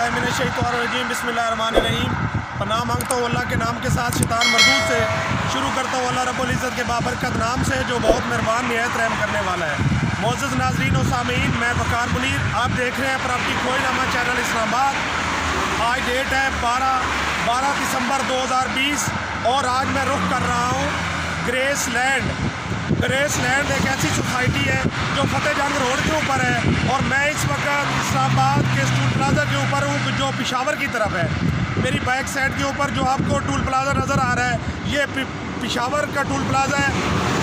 बिस्मिल्लाहिर्रहमानिर्रहीम बिस्मिल्लाहिर्रहमानिर्रहीम। पनाह मांगता हूँ अल्लाह के नाम के साथ शैतान मरदूद से। शुरू करता हूँ अल्लाह रब्बुल इज़्ज़त के बाबरकत नाम से जो बहुत मेहरबान निहायत रहम करने वाला है। मोअज़्ज़ज़ नाज़रीन और सामीन, मैं वक़ार मुनीर, आप देख रहे हैं प्रॉपर्टी खोजनामा चैनल इस्लामाबाद। आज डेट है 12 दिसंबर 2020 और आज मैं रुख कर रहा हूँ ग्रेसलैंड एक ऐसी सोसाइटी है जो फतेह जंग रोड के ऊपर है और मैं इस वक्त इस्लामाबाद के टूल प्लाजा के ऊपर हूँ जो पेशावर की तरफ है। मेरी बैक साइड के ऊपर जो आपको टूल प्लाजा नज़र आ रहा है ये पेशावर का टूल प्लाजा है।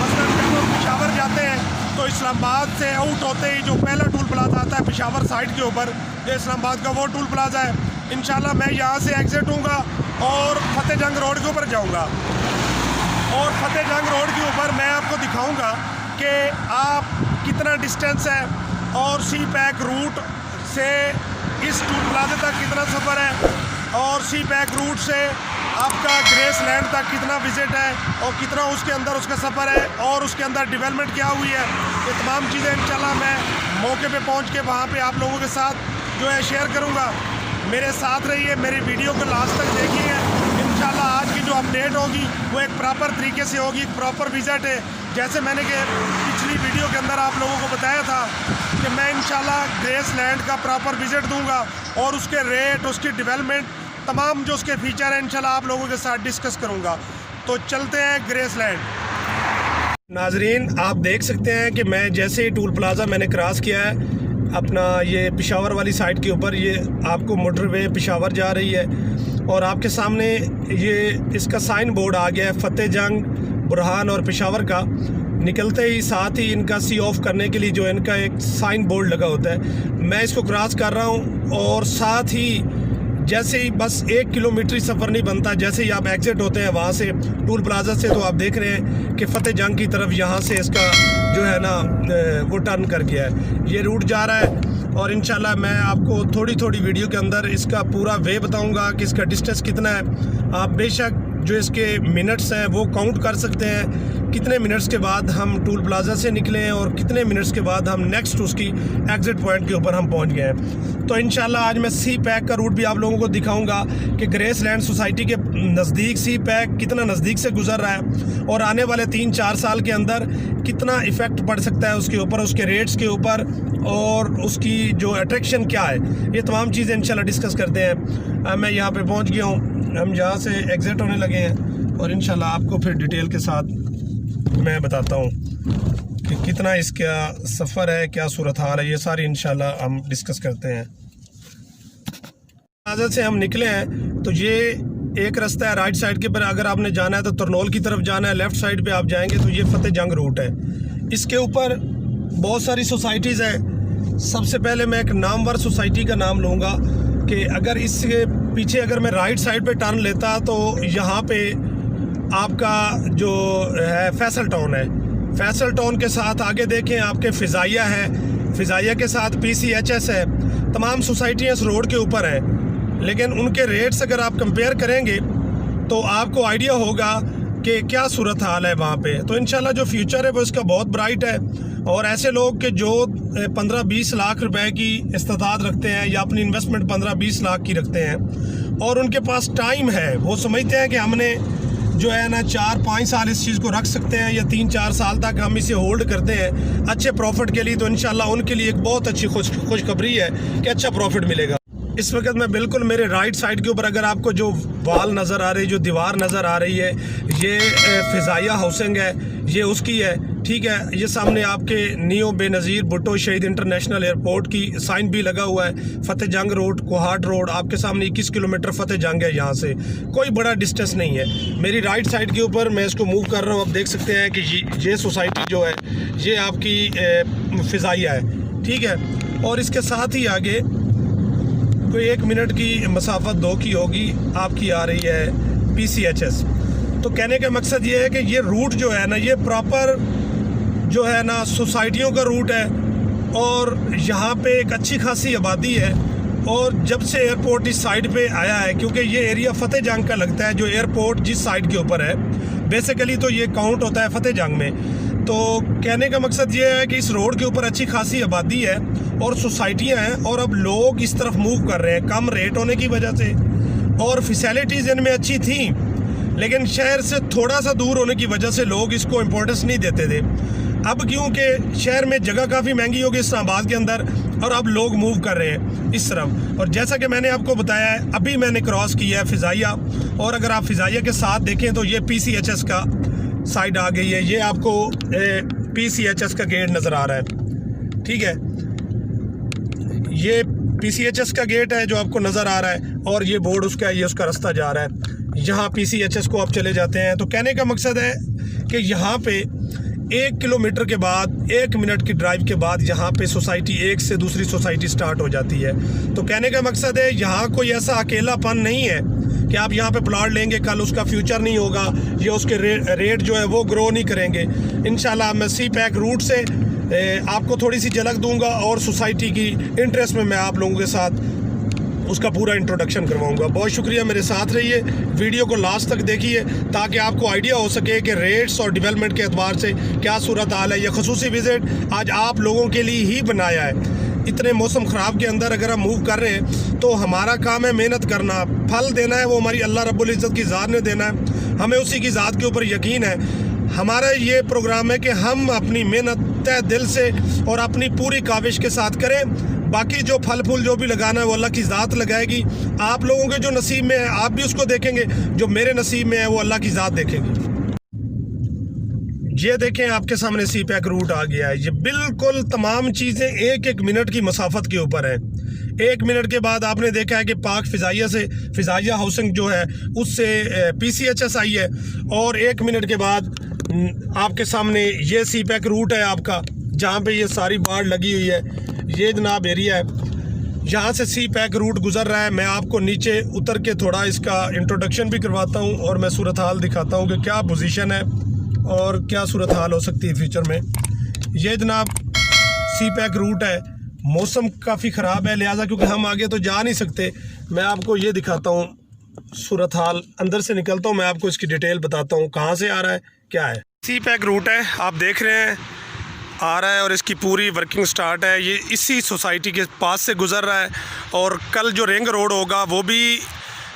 मसलन जब हम पेशावर जाते हैं तो इस्लामाबाद से आउट होते ही जो पहला टूल प्लाजा आता है पेशावर साइड के ऊपर, ये इस्लामाबाद का वो टूल प्लाजा है। इंशाल्लाह मैं यहाँ से एग्ज़िट हूँगा और फतेह जंग रोड के ऊपर जाऊँगा और फतेह जंग रोड के ऊपर मैं आपको दिखाऊंगा कि आप कितना डिस्टेंस है और सी पैक रूट से इस टूल प्लाजा तक कितना सफ़र है और सी पैक रूट से आपका ग्रेसलैंड तक कितना विज़िट है और कितना उसके अंदर उसका सफ़र है और उसके अंदर डेवलपमेंट क्या हुई है। ये तमाम चीज़ें इंशाल्लाह मैं मौके पे पहुंच के वहाँ पे आप लोगों के साथ जो है शेयर करूँगा। मेरे साथ रहिए, मेरी वीडियो को लास्ट तक देखिए। इंशाल्लाह आज की जो अपडेट होगी वो एक प्रॉपर तरीके से होगी, एक प्रॉपर विज़िट है। जैसे मैंने कि पिछली वीडियो के अंदर आप लोगों को बताया था कि मैं इंशाल्लाह ग्रेसलैंड का प्रॉपर विज़िट दूंगा और उसके रेट, उसकी डेवलपमेंट, तमाम जो उसके फीचर हैं इंशाल्लाह आप लोगों के साथ डिस्कस करूंगा। तो चलते हैं ग्रेसलैंड। नाजरीन, आप देख सकते हैं कि मैं जैसे ही टूल प्लाजा मैंने क्रॉस किया है अपना ये पेशावर वाली साइड के ऊपर, ये आपको मोटरवे पेशावर जा रही है और आपके सामने ये इसका साइन बोर्ड आ गया है फतेह जंग, बुरहान और पेशावर का। निकलते ही साथ ही इनका सी ऑफ करने के लिए जो इनका एक साइन बोर्ड लगा होता है, मैं इसको क्रॉस कर रहा हूँ और साथ ही जैसे ही बस 1 किलोमीटर सफ़र नहीं बनता, जैसे ही आप एग्ज़िट होते हैं वहाँ से टूल प्लाजा से, तो आप देख रहे हैं कि फतेह जंग की तरफ यहाँ से इसका जो है ना वो टर्न कर गया है, ये रूट जा रहा है। और इंशाल्लाह मैं आपको थोड़ी थोड़ी वीडियो के अंदर इसका पूरा वे बताऊंगा कि इसका डिस्टेंस कितना है। आप बेशक जो इसके मिनट्स हैं वो काउंट कर सकते हैं, कितने मिनट्स के बाद हम टूल प्लाजा से निकले हैं और कितने मिनट्स के बाद हम नेक्स्ट उसकी एग्ज़िट पॉइंट के ऊपर हम पहुंच गए हैं। तो इंशाल्लाह आज मैं सी पैक का रूट भी आप लोगों को दिखाऊंगा कि ग्रेसलैंड सोसाइटी के नज़दीक सी पैक कितना नज़दीक से गुजर रहा है और आने वाले 3-4 साल के अंदर कितना इफ़ेक्ट पड़ सकता है उसके ऊपर, उसके रेट्स के ऊपर और उसकी जो अट्रैक्शन क्या है। ये तमाम चीज़ें इंशाल्लाह डिस्कस करते हैं। मैं यहाँ पे पहुँच गया हूँ, हम यहाँ से एग्ज़िट होने लगे हैं और इंशाल्लाह आपको फिर डिटेल के साथ मैं बताता हूँ कि कितना इसका सफ़र है, क्या सूरत हाल है, ये सारी इंशाल्लाह हम डिस्कस करते हैं। प्लाजा से हम निकले हैं तो ये एक रास्ता है राइट साइड के पर, अगर आपने जाना है तो तरनोल की तरफ जाना है, लेफ़्ट साइड पे आप जाएंगे तो ये फतेह जंग रूट है। इसके ऊपर बहुत सारी सोसाइटीज़ हैं। सबसे पहले मैं एक नामवर सोसाइटी का नाम लूँगा कि अगर इसके पीछे अगर मैं राइट साइड पे टर्न लेता तो यहाँ पे आपका जो है फैसल टाउन है। फैसल टाउन के साथ आगे देखें आपके फ़िज़ाइया है, फ़िज़ाइया के साथ PCHS है। तमाम सोसाइटियाँ इस रोड के ऊपर हैं, लेकिन उनके रेट्स अगर आप कंपेयर करेंगे तो आपको आइडिया होगा कि क्या सूरत हाल है वहाँ पे। तो इंशाल्लाह जो फ्यूचर है वो इसका बहुत ब्राइट है और ऐसे लोग के जो 15-20 लाख रुपए की इस्तेताद रखते हैं या अपनी इन्वेस्टमेंट 15-20 लाख की रखते हैं और उनके पास टाइम है, वो समझते हैं कि हमने जो है ना 4-5 साल इस चीज़ को रख सकते हैं या 3-4 साल तक हम इसे होल्ड करते हैं अच्छे प्रॉफिट के लिए, तो इंशाल्लाह उनके लिए एक बहुत अच्छी खुशखबरी है कि अच्छा प्रॉफिट मिलेगा। इस वक्त मैं बिल्कुल मेरे राइट साइड के ऊपर अगर आपको जो वाल नज़र आ रही है, जो दीवार नज़र आ रही है, ये फ़िज़ाइया हाउसिंग है, ये उसकी है, ठीक है। ये सामने आपके नियो बेनज़ीर भुट्टो शहीद इंटरनेशनल एयरपोर्ट की साइन भी लगा हुआ है। फतेह जंग रोड, कोहाट रोड, आपके सामने 21 किलोमीटर फतेह जंग है, यहाँ से कोई बड़ा डिस्टेंस नहीं है। मेरी राइट साइड के ऊपर मैं इसको मूव कर रहा हूँ, आप देख सकते हैं कि ये सोसाइटी जो है ये आपकी फ़िज़ाइया है, ठीक है। और इसके साथ ही आगे कोई 1 मिनट की मसाफत 2 की होगी आपकी आ रही है PCHS। तो कहने का मकसद ये है कि ये रूट जो है ना ये प्रॉपर जो है ना सोसाइटियों का रूट है और यहाँ पे एक अच्छी खासी आबादी है। और जब से एयरपोर्ट इस साइड पे आया है, क्योंकि ये एरिया फतेह जंग का लगता है, जो एयरपोर्ट जिस साइड के ऊपर है बेसिकली तो ये काउंट होता है फतेह जंग में। तो कहने का मकसद ये है कि इस रोड के ऊपर अच्छी खासी आबादी है और सोसाइटियाँ हैं, और अब लोग इस तरफ मूव कर रहे हैं कम रेट होने की वजह से, और फैसिलिटीज़ इनमें अच्छी थी, लेकिन शहर से थोड़ा सा दूर होने की वजह से लोग इसको इम्पोर्टेंस नहीं देते थे। अब क्योंकि शहर में जगह काफ़ी महंगी होगी इस्लामाबाद के अंदर, और अब लोग मूव कर रहे हैं इस तरफ। और जैसा कि मैंने आपको बताया है, अभी मैंने क्रॉस किया है फ़िज़ाइया, और अगर आप फ़िज़ाइया के साथ देखें तो ये PCHS का साइड आ गई है। ये आपको PCHS का गेट नज़र आ रहा है, ठीक है। ये PCHS का गेट है जो आपको नज़र आ रहा है, और ये बोर्ड उसका है, ये उसका रास्ता जा रहा है। यहाँ PCHS को आप चले जाते हैं। तो कहने का मकसद है कि यहाँ पे 1 किलोमीटर के बाद 1 मिनट की ड्राइव के बाद यहाँ पे सोसाइटी एक से दूसरी सोसाइटी स्टार्ट हो जाती है। तो कहने का मकसद है यहाँ कोई ऐसा अकेलापन नहीं है कि आप यहाँ पे प्लॉट लेंगे कल उसका फ्यूचर नहीं होगा, या उसके रेट जो है वो ग्रो नहीं करेंगे। इंशाल्लाह मैं CPEC रूट से आपको थोड़ी सी झलक दूंगा, और सोसाइटी की इंटरेस्ट में मैं आप लोगों के साथ उसका पूरा इंट्रोडक्शन करवाऊंगा। बहुत शुक्रिया, मेरे साथ रहिए, वीडियो को लास्ट तक देखिए ताकि आपको आइडिया हो सके कि रेट्स और डेवलपमेंट के एतबार से क्या सूरत हाल है। यह खसूसी विज़िट आज आप लोगों के लिए ही बनाया है। इतने मौसम ख़राब के अंदर अगर हम मूव कर रहे हैं तो हमारा काम है मेहनत करना, फल देना है वो हमारी अल्लाह रब्बुल इज़्ज़त की ज़ात ने देना है, हमें उसी की ज़ात के ऊपर यकीन है। हमारा ये प्रोग्राम है कि हम अपनी मेहनत तय दिल से और अपनी पूरी काविश के साथ करें। बाकी जो फल फूल जो भी लगाना है वो अल्लाह की ज़ात लगाएगी। आप लोगों के जो नसीब में है आप भी उसको देखेंगे, जो मेरे नसीब में है वो अल्लाह की ज़ात देखेगी। ये देखें आपके सामने CPEC रूट आ गया है। ये बिल्कुल तमाम चीज़ें 1-1 मिनट की मसाफत के ऊपर है। 1 मिनट के बाद आपने देखा है कि पाक फ़िज़ाइया से फ़िज़ाइया हाउसिंग जो है उससे PCHS आई है, और 1 मिनट के बाद आपके सामने ये CPEC रूट है आपका, जहाँ पे ये सारी बाढ़ लगी हुई है। ये जनाब एरिया है, यहाँ से CPEC रूट गुज़र रहा है। मैं आपको नीचे उतर के थोड़ा इसका इंट्रोडक्शन भी करवाता हूँ, और मैं सूरत हाल दिखाता हूँ कि क्या पोजीशन है और क्या सूरत हाल हो सकती है फ्यूचर में। ये जनाब CPEC रूट है। मौसम काफ़ी ख़राब है, लिहाजा क्योंकि हम आगे तो जा नहीं सकते, मैं आपको ये दिखाता हूँ सूरत हाल। अंदर से निकलता हूँ, मैं आपको इसकी डिटेल बताता हूँ कहाँ से आ रहा है क्या है। CPEC रूट है, आप देख रहे हैं आ रहा है, और इसकी पूरी वर्किंग स्टार्ट है। ये इसी सोसाइटी के पास से गुज़र रहा है, और कल जो रिंग रोड होगा वो भी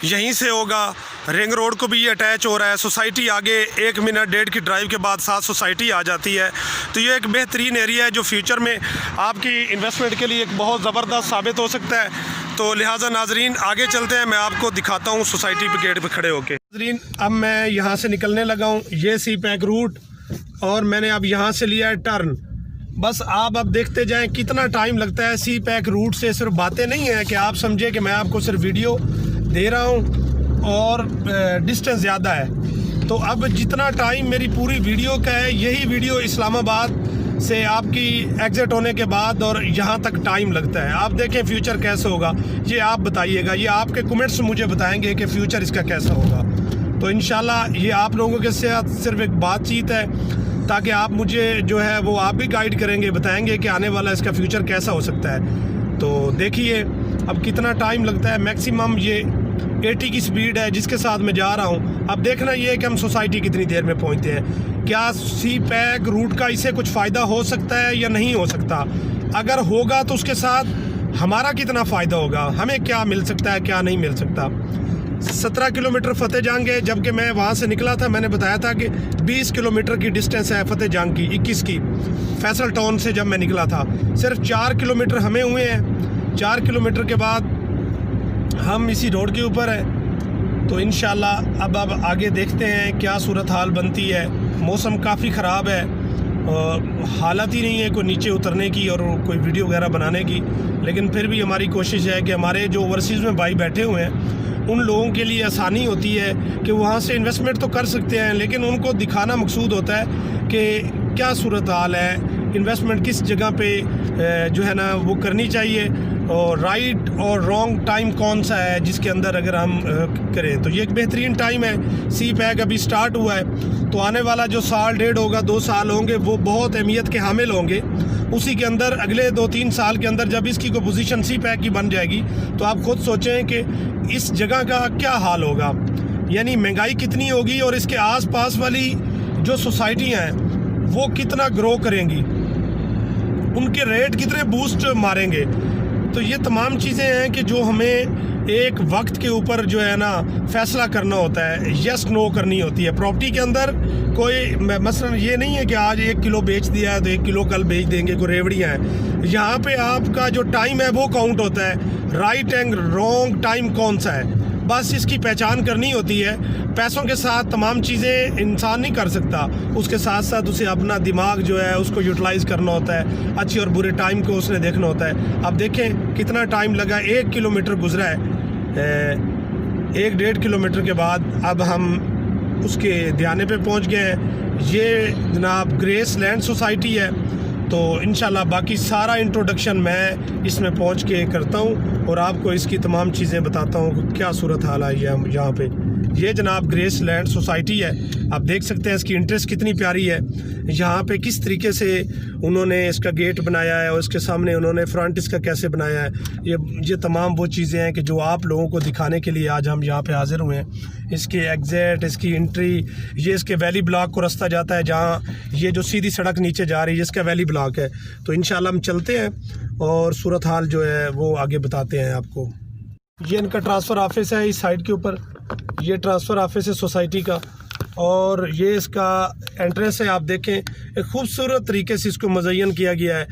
यहीं से होगा। रिंग रोड को भी ये अटैच हो रहा है। सोसाइटी आगे 1 मिनट 1.5 की ड्राइव के बाद 7 सोसाइटी आ जाती है। तो ये एक बेहतरीन एरिया है जो फ्यूचर में आपकी इन्वेस्टमेंट के लिए एक बहुत ज़बरदस्त साबित हो सकता है। तो लिहाजा नाजरीन आगे चलते हैं, मैं आपको दिखाता हूँ सोसाइटी पे गेट पे खड़े होके। नाजरीन अब मैं यहाँ से निकलने लगा हूँ, ये CPEC रूट, और मैंने अब यहाँ से लिया है टर्न। बस आप अब देखते जाएं कितना टाइम लगता है। CPEC रूट से सिर्फ बातें नहीं है कि आप समझे कि मैं आपको सिर्फ वीडियो दे रहा हूँ और डिस्टेंस ज़्यादा है। तो अब जितना टाइम मेरी पूरी वीडियो का है, यही वीडियो इस्लामाबाद से आपकी एग्ज़िट होने के बाद और यहाँ तक टाइम लगता है। आप देखें फ्यूचर कैसे होगा, ये आप बताइएगा, ये आपके कमेंट्स मुझे बताएंगे कि फ़्यूचर इसका कैसा होगा। तो इंशाल्लाह ये आप लोगों के साथ सिर्फ एक बातचीत है, ताकि आप मुझे जो है वो आप भी गाइड करेंगे, बताएंगे कि आने वाला इसका फ्यूचर कैसा हो सकता है। तो देखिए अब कितना टाइम लगता है। मैक्सिमम ये 80 की स्पीड है जिसके साथ मैं जा रहा हूँ। अब देखना ये है कि हम सोसाइटी कितनी देर में पहुँचते हैं। क्या CPEC रूट का इससे कुछ फ़ायदा हो सकता है या नहीं हो सकता? अगर होगा तो उसके साथ हमारा कितना फ़ायदा होगा, हमें क्या मिल सकता है क्या नहीं मिल सकता। 17 किलोमीटर फतेह जंग है, जबकि मैं वहाँ से निकला था, मैंने बताया था कि 20 किलोमीटर की डिस्टेंस है फतेह जंग की, 21 की फैसल टाउन से जब मैं निकला था। सिर्फ 4 किलोमीटर हमें हुए हैं। 4 किलोमीटर के बाद हम इसी रोड के ऊपर है। तो इंशाल्लाह अब आगे देखते हैं क्या सूरत हाल बनती है। मौसम काफ़ी ख़राब है और हालत ही नहीं है कोई नीचे उतरने की और कोई वीडियो वगैरह बनाने की, लेकिन फिर भी हमारी कोशिश है कि हमारे जो ओवरसीज़ में भाई बैठे हुए हैं उन लोगों के लिए आसानी होती है कि वहाँ से इन्वेस्टमेंट तो कर सकते हैं, लेकिन उनको दिखाना मकसूद होता है कि क्या सूरत हाल है, इन्वेस्टमेंट किस जगह पे जो है ना वो करनी चाहिए, और राइट और रॉन्ग टाइम कौन सा है जिसके अंदर अगर हम करें। तो ये एक बेहतरीन टाइम है। CPEC अभी स्टार्ट हुआ है, तो आने वाला जो साल डेढ़ होगा 2 साल होंगे वो बहुत अहमियत के हामिल होंगे। उसी के अंदर अगले 2-3 साल के अंदर जब इसकी कोई पोजीशन CPEC की बन जाएगी तो आप खुद सोचें कि इस जगह का क्या हाल होगा, यानी महंगाई कितनी होगी और इसके आसपास वाली जो सोसाइटियाँ हैं वो कितना ग्रो करेंगी, उनके रेट कितने बूस्ट मारेंगे। तो ये तमाम चीज़ें हैं कि जो हमें एक वक्त के ऊपर जो है ना फ़ैसला करना होता है, यस नो करनी होती है। प्रॉपर्टी के अंदर कोई मसलन ये नहीं है कि आज 1 किलो बेच दिया है तो 1 किलो कल बेच देंगे, कोई रेवड़ियाँ हैं। यहाँ पे आपका जो टाइम है वो काउंट होता है, राइट एंड रॉन्ग टाइम कौन सा है, बस इसकी पहचान करनी होती है। पैसों के साथ तमाम चीज़ें इंसान नहीं कर सकता, उसके साथ साथ उसे अपना दिमाग जो है उसको यूटिलाइज़ करना होता है, अच्छे और बुरे टाइम को उसने देखना होता है। अब देखें कितना टाइम लगा, 1 किलोमीटर गुजरा है, 1-1.5 किलोमीटर के बाद अब हम उसके ध्याने पे पहुंच गए हैं। ये जनाब ग्रेस लैंड सोसाइटी है। तो इंशाल्लाह बाकी सारा इंट्रोडक्शन मैं इसमें पहुंच के करता हूं और आपको इसकी तमाम चीज़ें बताता हूं कि क्या सूरत हाल है यहाँ पे। ये जनाब ग्रेस लैंड सोसाइटी है, आप देख सकते हैं इसकी इंटरेस्ट कितनी प्यारी है। यहाँ पे किस तरीके से उन्होंने इसका गेट बनाया है और इसके सामने उन्होंने फ्रंट इसका कैसे बनाया है। ये तमाम वो चीज़ें हैं कि जो आप लोगों को दिखाने के लिए आज हम यहाँ पे हाज़िर हुए हैं। इसके एग्ज़ैक्ट इसकी एंट्री, ये इसके वैली ब्लॉक को रास्ता जाता है, जहाँ ये जो सीधी सड़क नीचे जा रही है इसका वैली ब्लॉक है। तो इंशाल्लाह हम चलते हैं और सूरत हाल जो है वो आगे बताते हैं आपको। ये इनका ट्रांसफ़र ऑफिस है, इस साइड के ऊपर ये ट्रांसफ़र ऑफिस है सोसाइटी का, और ये इसका एंट्रेंस है। आप देखें एक खूबसूरत तरीके से इसको मुज़य्यन किया गया है।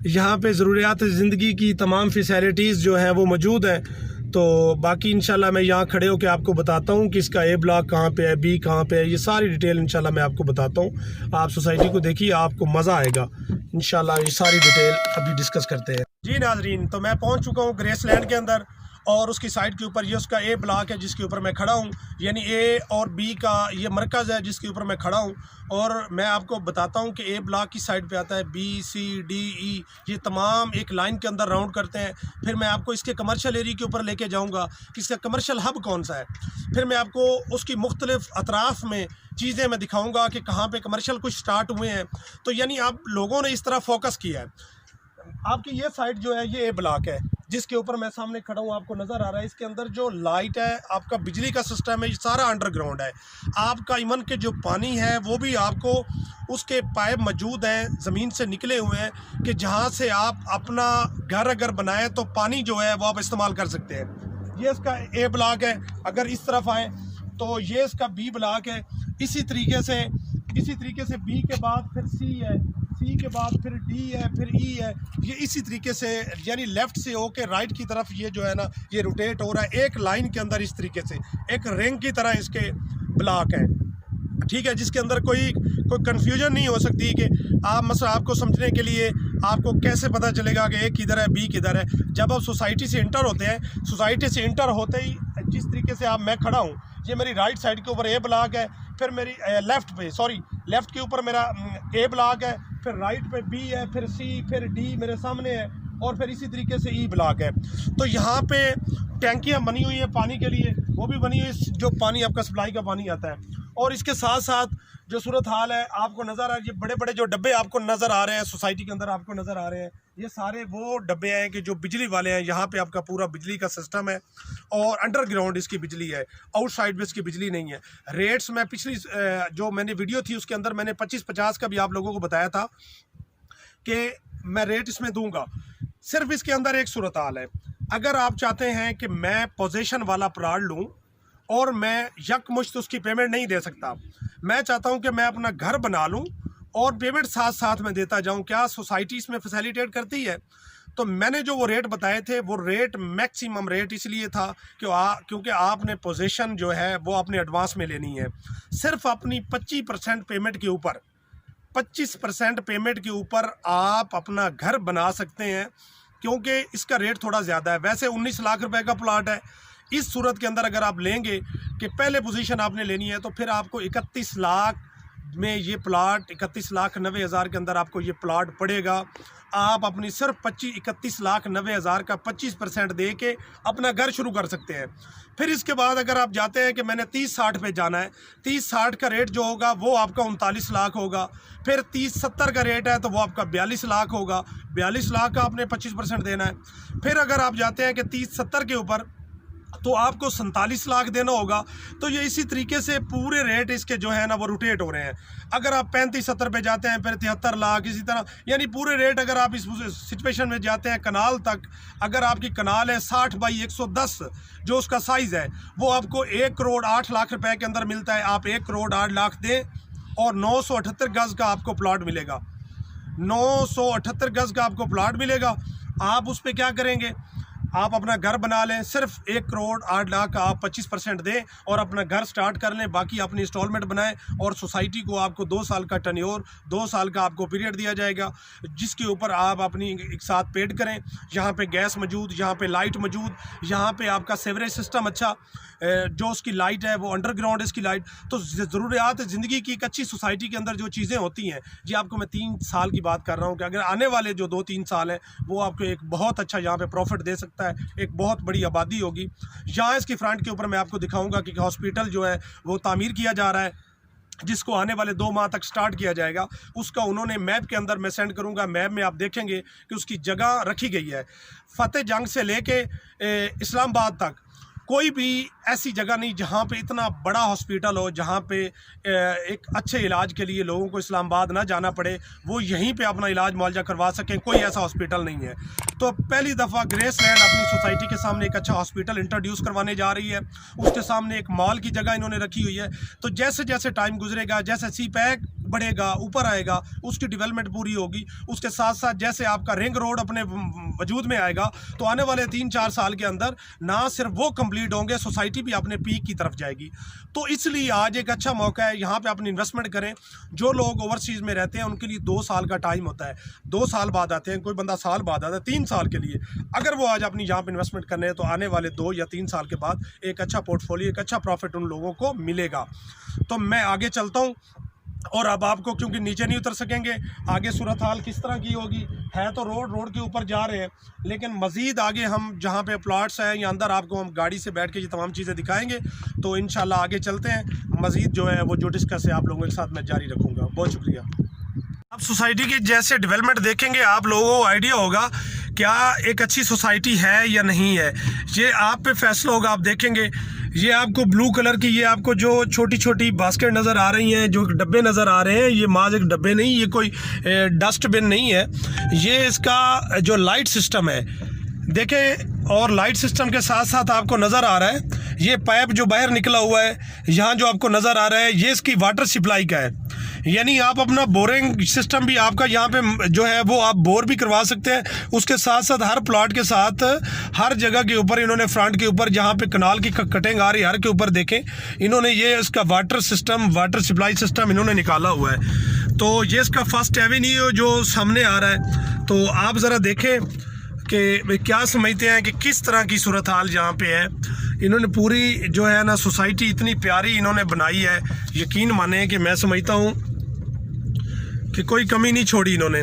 यहाँ पे ज़रूरियात ज़िंदगी की तमाम फैसिलिटीज़ जो हैं वो मौजूद हैं। तो बाकी इंशाल्लाह मैं यहाँ खड़े होकर आपको बताता हूँ कि इसका ए ब्लॉक कहाँ पे है, बी कहाँ पे है, ये सारी डिटेल इंशाल्लाह मैं आपको बताता हूँ। आप सोसाइटी को देखिए, आपको मज़ा आएगा इंशाल्लाह। ये सारी डिटेल अभी डिस्कस करते हैं। जी नाजरीन, तो मैं पहुँच चुका हूँ ग्रेस लैंड के अंदर, और उसकी साइड के ऊपर ये उसका ए ब्लॉक है जिसके ऊपर मैं खड़ा हूँ, यानी ए और बी का ये मरकज़ है जिसके ऊपर मैं खड़ा हूँ। और मैं आपको बताता हूँ कि ए ब्लॉक की साइड पे आता है बी, सी, डी, ई, ये तमाम एक लाइन के अंदर राउंड करते हैं। फिर मैं आपको इसके कमर्शियल एरिया के ऊपर लेके जाऊँगा कि इसका कमर्शियल हब कौन सा है। फिर मैं आपको उसकी मुख्तलिफ अतराफ़ में चीज़ें मैं दिखाऊँगा कि कहाँ पर कमर्शियल कुछ स्टार्ट हुए हैं। तो यानी आप लोगों ने इस तरह फोकस किया है। आपकी ये साइड जो है ये ए ब्लॉक है जिसके ऊपर मैं सामने खड़ा हूँ, आपको नज़र आ रहा है। इसके अंदर जो लाइट है, आपका बिजली का सिस्टम है, ये सारा अंडरग्राउंड है। आपका इवन के जो पानी है वो भी आपको उसके पाइप मौजूद हैं, ज़मीन से निकले हुए हैं, कि जहाँ से आप अपना घर अगर बनाएं तो पानी जो है वो आप इस्तेमाल कर सकते हैं। ये इसका ए ब्लॉक है। अगर इस तरफ आएँ तो ये इसका बी ब्लॉक है। इसी तरीके से बी के बाद फिर सी है, सी के बाद फिर डी है, फिर ई है। ये इसी तरीके से यानी लेफ़्ट से होके राइट की तरफ ये जो है ना ये रोटेट हो रहा है एक लाइन के अंदर। इस तरीके से एक रिंग की तरह इसके ब्लॉक है, ठीक है, जिसके अंदर कोई कन्फ्यूजन नहीं हो सकती कि आप मतलब आपको समझने के लिए आपको कैसे पता चलेगा कि ए किधर है, बी किधर है। जब आप सोसाइटी से इंटर होते हैं, सोसाइटी से इंटर होते ही जिस तरीके से आप मैं खड़ा हूँ, ये मेरी राइट साइड के ऊपर ए ब्लॉक है, फिर मेरी लेफ़्ट के ऊपर मेरा ए ब्लॉक है, फिर राइट पे बी है, फिर सी, फिर डी मेरे सामने है, और फिर इसी तरीके से ई ब्लॉक है। तो यहाँ पे टैंकियाँ बनी हुई हैं पानी के लिए, वो भी बनी हुई है जो पानी आपका सप्लाई का पानी आता है। और इसके साथ साथ जो सूरत हाल है आपको नज़र आ रहा है, ये बड़े बड़े जो डब्बे आपको नज़र आ रहे हैं सोसाइटी के अंदर आपको नज़र आ रहे हैं, ये सारे वो डब्बे हैं कि जो बिजली वाले हैं। यहाँ पे आपका पूरा बिजली का सिस्टम है और अंडरग्राउंड इसकी बिजली है, आउटसाइड में इसकी बिजली नहीं है। रेट्स मैं पिछली जो मैंने वीडियो थी उसके अंदर मैंने 25-50 का भी आप लोगों को बताया था कि मैं रेट इसमें दूंगा। सिर्फ इसके अंदर एक सूरत हाल है, अगर आप चाहते हैं कि मैं पोजीशन वाला प्लॉट लूँ और मैं यकमुश्त उसकी पेमेंट नहीं दे सकता, मैं चाहता हूं कि मैं अपना घर बना लूं और पेमेंट साथ साथ में देता जाऊं, क्या सोसाइटी इसमें फैसिलिटेट करती है? तो मैंने जो वो रेट बताए थे वो रेट मैक्सिमम रेट इसलिए था क्योंकि आपने पोजीशन जो है वो अपने एडवांस में लेनी है। सिर्फ अपनी 25% पेमेंट के ऊपर 25% पेमेंट के ऊपर आप अपना घर बना सकते हैं, क्योंकि इसका रेट थोड़ा ज़्यादा है। वैसे 19 लाख रुपए का प्लॉट है। इस सूरत के अंदर अगर आप लेंगे कि पहले पोजीशन आपने लेनी है तो फिर आपको 31 लाख में ये प्लॉट 31,90,000 के अंदर आपको ये प्लॉट पड़ेगा। आप अपनी सिर्फ 31,90,000 का 25% दे के अपना घर शुरू कर सकते हैं। फिर इसके बाद अगर आप जाते हैं कि मैंने 30-60 पे जाना है, 30-60 का रेट जो होगा वो आपका 39 लाख होगा। फिर 30-70 का रेट है तो वो आपका 42 लाख होगा। 42 लाख का आपने 25% देना है। फिर अगर आप जाते हैं कि 30-70 के ऊपर तो आपको 47 लाख देना होगा। तो ये इसी तरीके से पूरे रेट इसके जो है ना वो रोटेट हो रहे हैं। अगर आप 35-70 पे जाते हैं, फिर 73 लाख, इसी तरह यानी पूरे रेट अगर आप इस सिचुएशन में जाते हैं कनाल तक, अगर आपकी कनाल है 60 बाई 110 जो उसका साइज़ है, वो आपको 1 करोड़ 8 लाख रुपए के अंदर मिलता है। आप 1 करोड़ 8 लाख दें और 978 गज़ का आपको प्लॉट मिलेगा। 978 गज़ का आपको प्लॉट मिलेगा। आप उस पर क्या करेंगे, आप अपना घर बना लें, सिर्फ 1 करोड़ 8 लाख का आप 25% दें और अपना घर स्टार्ट कर लें। बाकी अपनी इंस्टॉलमेंट बनाएं और सोसाइटी को आपको 2 साल का टर्न्योर, 2 साल का आपको पीरियड दिया जाएगा, जिसके ऊपर आप अपनी एक साथ पेड करें। यहाँ पे गैस मौजूद, यहाँ पे लाइट मौजूद, यहाँ पे आपका सेवरेज सिस्टम अच्छा, जो उसकी लाइट है वो अंडरग्राउंड इसकी लाइट। तो ज़रूरियात ज़िंदगी की एक अच्छी सोसाइटी के अंदर जो चीज़ें होती हैं, जी आपको मैं 3 साल की बात कर रहा हूँ कि अगर आने वाले जो 2-3 साल हैं वो आपको एक बहुत अच्छा यहाँ पे प्रॉफिट दे सकता है। एक बहुत बड़ी आबादी होगी। यहाँ इसकी फ्रंट के ऊपर मैं आपको दिखाऊंगा कि हॉस्पिटल जो है वो तामीर किया जा रहा है, जिसको आने वाले 2 माह तक स्टार्ट किया जाएगा। उसका उन्होंने मैप के अंदर मैं सेंड करूंगा, मैप में आप देखेंगे कि उसकी जगह रखी गई है। फतेह जंग से लेके इस्लामाबाद तक कोई भी ऐसी जगह नहीं जहाँ पे इतना बड़ा हॉस्पिटल हो, जहाँ पे एक अच्छे इलाज के लिए लोगों को इस्लामाबाद ना जाना पड़े, वो यहीं पे अपना इलाज मुआवजा करवा सकें। कोई ऐसा हॉस्पिटल नहीं है। तो पहली दफ़ा ग्रेसलैंड अपनी सोसाइटी के सामने एक अच्छा हॉस्पिटल इंट्रोड्यूस करवाने जा रही है। उसके सामने एक मॉल की जगह इन्होंने रखी हुई है। तो जैसे जैसे टाइम गुजरेगा, जैसे CPEC बढ़ेगा, ऊपर आएगा, उसकी डेवलपमेंट पूरी होगी। उसके साथ साथ जैसे आपका रिंग रोड अपने वजूद में आएगा, तो आने वाले 3-4 साल के अंदर ना सिर्फ वो कंप्लीट होंगे, सोसाइटी भी अपने पीक की तरफ जाएगी। तो इसलिए आज एक अच्छा मौका है, यहाँ पे अपनी इन्वेस्टमेंट करें। जो लोग ओवरसीज़ में रहते हैं उनके लिए 2 साल का टाइम होता है, 2 साल बाद आते हैं, कोई बंदा साल बाद आता है, 3 साल के लिए अगर वो आज अपनी यहाँ पर इन्वेस्टमेंट करने हैं, तो आने वाले 2 या 3 साल के बाद एक अच्छा पोर्टफोलियो, एक अच्छा प्रॉफिट उन लोगों को मिलेगा। तो मैं आगे चलता हूँ और अब आपको, क्योंकि नीचे नहीं उतर सकेंगे, आगे सूरत हाल किस तरह की होगी, है तो रोड के ऊपर जा रहे हैं, लेकिन मज़ीद आगे हम जहाँ पे प्लॉट्स हैं या अंदर आपको हम गाड़ी से बैठ के ये तमाम चीज़ें दिखाएंगे। तो इंशाल्लाह आगे चलते हैं, मज़ीद जो है वो जो डिस्कस है आप लोगों के साथ मैं जारी रखूँगा। बहुत शुक्रिया। आप सोसाइटी की जैसे डेवलपमेंट देखेंगे, आप लोगों को आइडिया होगा क्या एक अच्छी सोसाइटी है या नहीं है। ये आप पे फैसला होगा। आप देखेंगे ये आपको ब्लू कलर की, ये आपको जो छोटी छोटी बास्केट नज़र आ रही हैं, जो डब्बे नज़र आ रहे हैं, ये माज एक डब्बे नहीं, ये कोई डस्टबिन नहीं है। ये इसका जो लाइट सिस्टम है देखें, और लाइट सिस्टम के साथ साथ आपको नज़र आ रहा है ये पाइप जो बाहर निकला हुआ है, यहाँ जो आपको नज़र आ रहा है ये इसकी वाटर सप्लाई का है। यानी आप अपना बोरिंग सिस्टम भी आपका यहाँ पे जो है वो आप बोर भी करवा सकते हैं। उसके साथ साथ हर प्लॉट के साथ हर जगह के ऊपर इन्होंने फ्रंट के ऊपर जहाँ पे कनाल की कटिंग आ रही है, हर के ऊपर देखें इन्होंने ये इसका water system, water supply system इन्होंने निकाला हुआ है। तो ये इसका फर्स्ट एवेन्यू जो सामने आ रहा है, तो आप ज़रा देखें कि क्या समझते हैं कि किस तरह की सूरत हाल यहाँ पे है। इन्होंने पूरी जो है ना सोसाइटी इतनी प्यारी इन्होंने बनाई है, यकीन माने कि मैं समझता हूँ कि कोई कमी नहीं छोड़ी इन्होंने।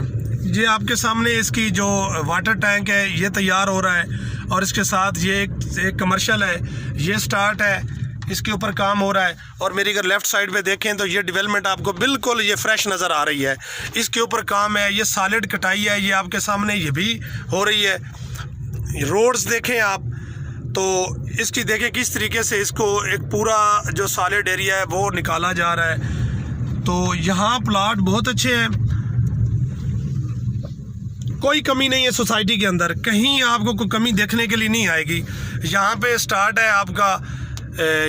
ये आपके सामने इसकी जो वाटर टैंक है ये तैयार हो रहा है, और इसके साथ ये एक कमर्शियल है, ये स्टार्ट है, इसके ऊपर काम हो रहा है। और मेरी अगर लेफ़्ट साइड पे देखें तो ये डेवलपमेंट आपको बिल्कुल ये फ्रेश नज़र आ रही है। इसके ऊपर काम है, ये सॉलिड कटाई है, ये आपके सामने ये भी हो रही है। रोड्स देखें आप, तो इसकी देखें किस तरीके से इसको एक पूरा जो सॉलिड एरिया है वो निकाला जा रहा है। तो यहाँ प्लाट बहुत अच्छे हैं, कोई कमी नहीं है सोसाइटी के अंदर, कहीं आपको कोई कमी देखने के लिए नहीं आएगी। यहाँ पे स्टार्ट है आपका,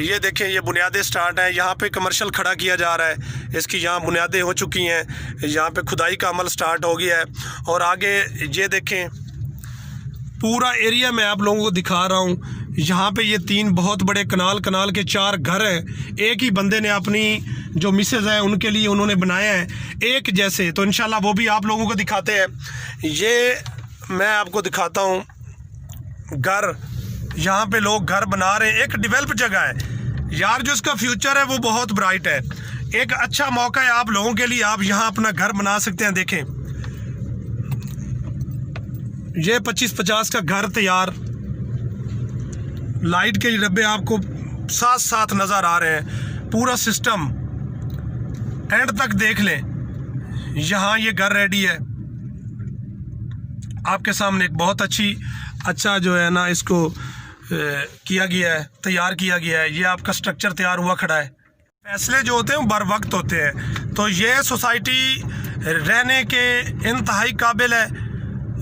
ये देखें ये बुनियादें स्टार्ट हैं, यहाँ पे कमर्शियल खड़ा किया जा रहा है, इसकी यहाँ बुनियादें हो चुकी हैं, यहाँ पे खुदाई का अमल स्टार्ट हो गया है। और आगे ये देखें पूरा एरिया मैं आप लोगों को दिखा रहा हूँ। यहाँ पे ये 3 बहुत बड़े कनाल के 4 घर हैं, एक ही बंदे ने अपनी जो मिसेज है उनके लिए उन्होंने बनाए हैं एक जैसे। तो इंशाल्लाह वो भी आप लोगों को दिखाते हैं। ये मैं आपको दिखाता हूँ घर, यहाँ पे लोग घर बना रहे हैं, एक डेवलप जगह है यार, जो इसका फ्यूचर है वो बहुत ब्राइट है। एक अच्छा मौका है आप लोगों के लिए, आप यहाँ अपना घर बना सकते हैं। देखें ये 25-50 का घर तैयार, लाइट के डब्बे आपको साथ साथ नज़र आ रहे हैं, पूरा सिस्टम एंड तक देख लें। यहाँ ये घर रेडी है आपके सामने, एक बहुत अच्छा जो है ना इसको किया गया है, तैयार किया गया है। ये आपका स्ट्रक्चर तैयार हुआ खड़ा है। फैसले जो होते हैं वो बर वक्त होते हैं। तो ये सोसाइटी रहने के इंतहाई काबिल है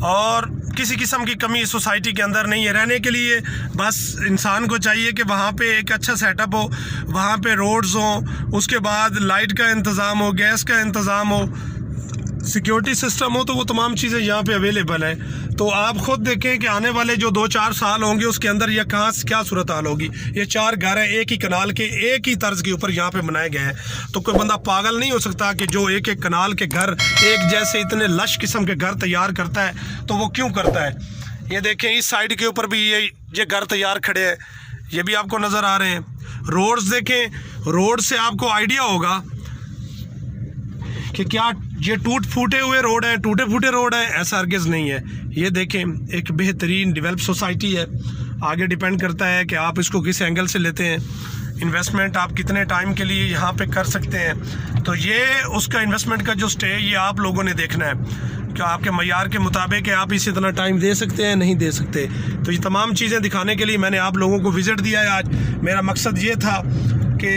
और किसी किस्म की कमी इस सोसाइटी के अंदर नहीं है। रहने के लिए बस इंसान को चाहिए कि वहाँ पे एक अच्छा सेटअप हो, वहाँ पे रोड्स हों, उसके बाद लाइट का इंतज़ाम हो, गैस का इंतज़ाम हो, सिक्योरिटी सिस्टम हो, तो वो तमाम चीज़ें यहाँ पे अवेलेबल हैं। तो आप ख़ुद देखें कि आने वाले जो 2-4 साल होंगे उसके अंदर यह कहाँ क्या सूरत हाल होगी। ये 4 घर हैं एक ही कनाल के, एक ही तर्ज के ऊपर यहाँ पे बनाए गए हैं। तो कोई बंदा पागल नहीं हो सकता कि जो एक एक कनाल के घर एक जैसे इतने लश किस्म के घर तैयार करता है तो वो क्यों करता है। ये देखें इस साइड के ऊपर भी ये घर तैयार खड़े हैं, ये भी आपको नज़र आ रहे हैं। रोड्स देखें, रोड से आपको आइडिया होगा कि क्या ये टूट फूटे हुए रोड हैं, टूटे फूटे रोड हैं, ऐसा हरगिज़ नहीं है। ये देखें एक बेहतरीन डेवलप सोसाइटी है। आगे डिपेंड करता है कि आप इसको किस एंगल से लेते हैं। इन्वेस्टमेंट आप कितने टाइम के लिए यहाँ पे कर सकते हैं, तो ये उसका इन्वेस्टमेंट का जो स्टे ये आप लोगों ने देखना है कि आपके मयार के मुताबिक आप इसे इतना टाइम दे सकते हैं, नहीं दे सकते। तो ये तमाम चीज़ें दिखाने के लिए मैंने आप लोगों को विज़िट दिया है आज। मेरा मकसद ये था कि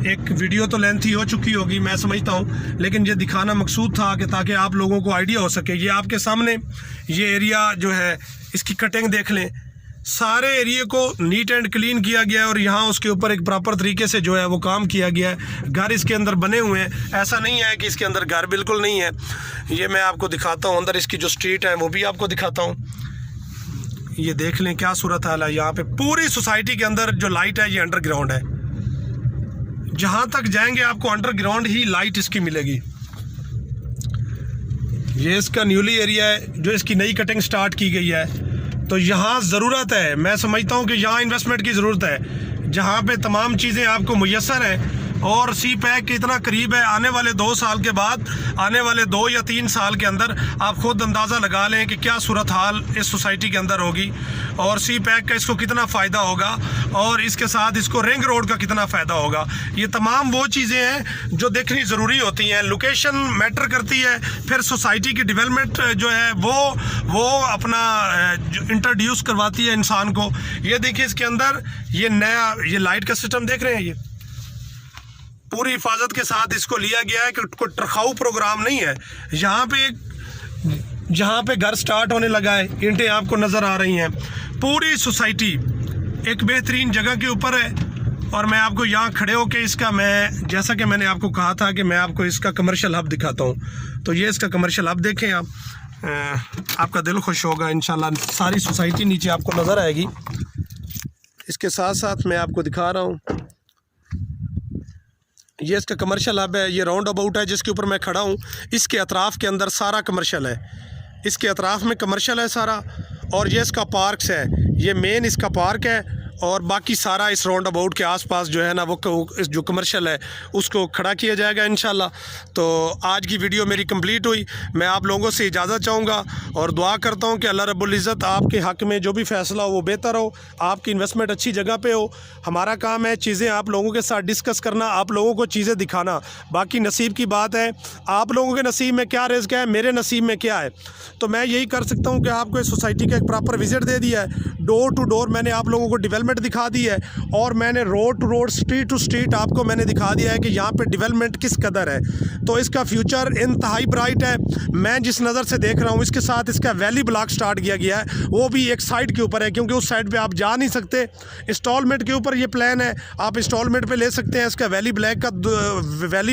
एक वीडियो तो लेंथी हो चुकी होगी मैं समझता हूँ, लेकिन ये दिखाना मकसूद था कि ताकि आप लोगों को आइडिया हो सके। ये आपके सामने ये एरिया जो है इसकी कटिंग देख लें, सारे एरिया को नीट एंड क्लीन किया गया है और यहाँ उसके ऊपर एक प्रॉपर तरीके से जो है वो काम किया गया है। घर इसके अंदर बने हुए हैं, ऐसा नहीं है कि इसके अंदर घर बिल्कुल नहीं है। ये मैं आपको दिखाता हूँ, अंदर इसकी जो स्ट्रीट है वो भी आपको दिखाता हूँ। ये देख लें क्या सूरत हाल है। यहाँ पे पूरी सोसाइटी के अंदर जो लाइट है ये अंडरग्राउंड है, जहाँ तक जाएंगे आपको अंडरग्राउंड ही लाइट इसकी मिलेगी। ये इसका न्यूली एरिया है जो इसकी नई कटिंग स्टार्ट की गई है। तो यहाँ ज़रूरत है, मैं समझता हूँ कि यहाँ इन्वेस्टमेंट की ज़रूरत है, जहाँ पे तमाम चीज़ें आपको मुयस्सर हैं और सी पैक के इतना करीब है। आने वाले 2 साल के बाद, आने वाले 2 या 3 साल के अंदर आप खुद अंदाज़ा लगा लें कि क्या सूरत हाल इस सोसाइटी के अंदर होगी और सी पैक का इसको कितना फ़ायदा होगा और इसके साथ इसको रिंग रोड का कितना फ़ायदा होगा। ये तमाम वो चीज़ें हैं जो देखनी ज़रूरी होती हैं। लोकेशन मैटर करती है, फिर सोसाइटी की डेवलपमेंट जो है वो अपना इंट्रोड्यूस करवाती है इंसान को। ये देखिए इसके अंदर ये नया ये लाइट का सिस्टम देख रहे हैं, ये पूरी हिफाजत के साथ इसको लिया गया है कि कोई टरखाऊ प्रोग्राम नहीं है। यहाँ पे जहाँ पे घर स्टार्ट होने लगा है ईंटें आपको नज़र आ रही हैं। पूरी सोसाइटी एक बेहतरीन जगह के ऊपर है और मैं आपको यहाँ खड़े होकर इसका मैं जैसा कि मैंने आपको कहा था कि मैं आपको इसका कमर्शियल हब दिखाता हूँ। तो ये इसका कमर्शियल हब देखें आप, आपका दिल खुश होगा इंशाल्लाह। सारी सोसाइटी नीचे आपको नज़र आएगी। इसके साथ साथ मैं आपको दिखा रहा हूँ ये इसका कमर्शियल हब है। ये राउंड अबाउट है जिसके ऊपर मैं खड़ा हूँ, इसके अतराफ़ के अंदर सारा कमर्शियल है, इसके अतराफ़ में कमर्शियल है सारा। और ये इसका पार्क्स है, ये मेन इसका पार्क है और बाकी सारा इस राउंड अबाउट के आसपास जो है ना वो जो कमर्शियल है उसको खड़ा किया जाएगा इंशाल्लाह। तो आज की वीडियो मेरी कंप्लीट हुई। मैं आप लोगों से इजाज़त चाहूँगा और दुआ करता हूँ कि अल्लाह रब्बुल इज़्ज़त आपके हक़ में जो भी फ़ैसला हो वो बेहतर हो, आपकी इन्वेस्टमेंट अच्छी जगह पे हो। हमारा काम है चीज़ें आप लोगों के साथ डिस्कस करना, आप लोगों को चीज़ें दिखाना, बाकी नसीब की बात है। आप लोगों के नसीब में क्या रिज़्क़ है, मेरे नसीब में क्या है। तो मैं यही कर सकता हूँ कि आपको इस सोसाइटी का एक प्रॉपर विज़िट दे दिया है, डोर टू डोर मैंने आप लोगों को डेवलपमेंट दिखा दी है और मैंने road to road street to street आपको मैंने दिखा दिया है कि यहाँ पे डेवलपमेंट किस कदर है। तो इसका फ्यूचर इंतहाई ब्राइट है। मैं जिस नज़र से देख रहा हूँ इसके साथ इसका वैली ब्लॉक स्टार्ट किया गया है, वो भी एक साइड के ऊपर है क्योंकि उस साइड पे आप जा नहीं सकते। इंस्टॉलमेंट के ऊपर ये प्लान है, आप इंस्टॉलमेंट पे ले सकते हैं। इसका वैली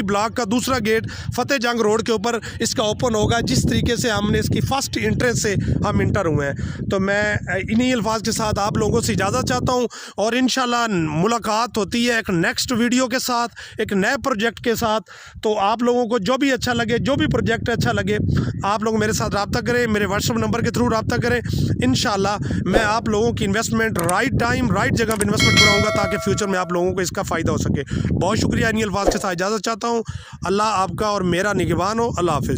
ब्लॉक का दूसरा गेट फतेह जंग रोड के ऊपर इसका ओपन होगा, जिस तरीके से हमने इसकी फ़र्स्ट एंट्रेंस से हम इंटर हुए हैं। तो मैं इन्हीं अल्फाज के साथ आप लोगों से इजाज़त चाहता हूँ और इंशाल्लाह मुलाकात होती है एक नेक्स्ट वीडियो के साथ, एक नए प्रोजेक्ट के साथ। तो आप लोगों को जो भी अच्छा लगे, जो भी प्रोजेक्ट अच्छा लगे, आप लोग मेरे साथ रब्ता करें, मेरे व्हाट्सएप नंबर के थ्रू रब्ता करें। इंशाल्लाह मैं आप लोगों की इन्वेस्टमेंट राइट टाइम राइट जगह पर इन्वेस्टमेंट कराऊँगा ताकि फ्यूचर में आप लोगों को इसका फ़ायदा हो सके। बहुत शुक्रिया। इन्हीं अल्फाज के साथ इजाज़त चाहता हूँ। अल्लाह आपका और मेरा निगहबान हो। अल्लाह हाफ़िज़।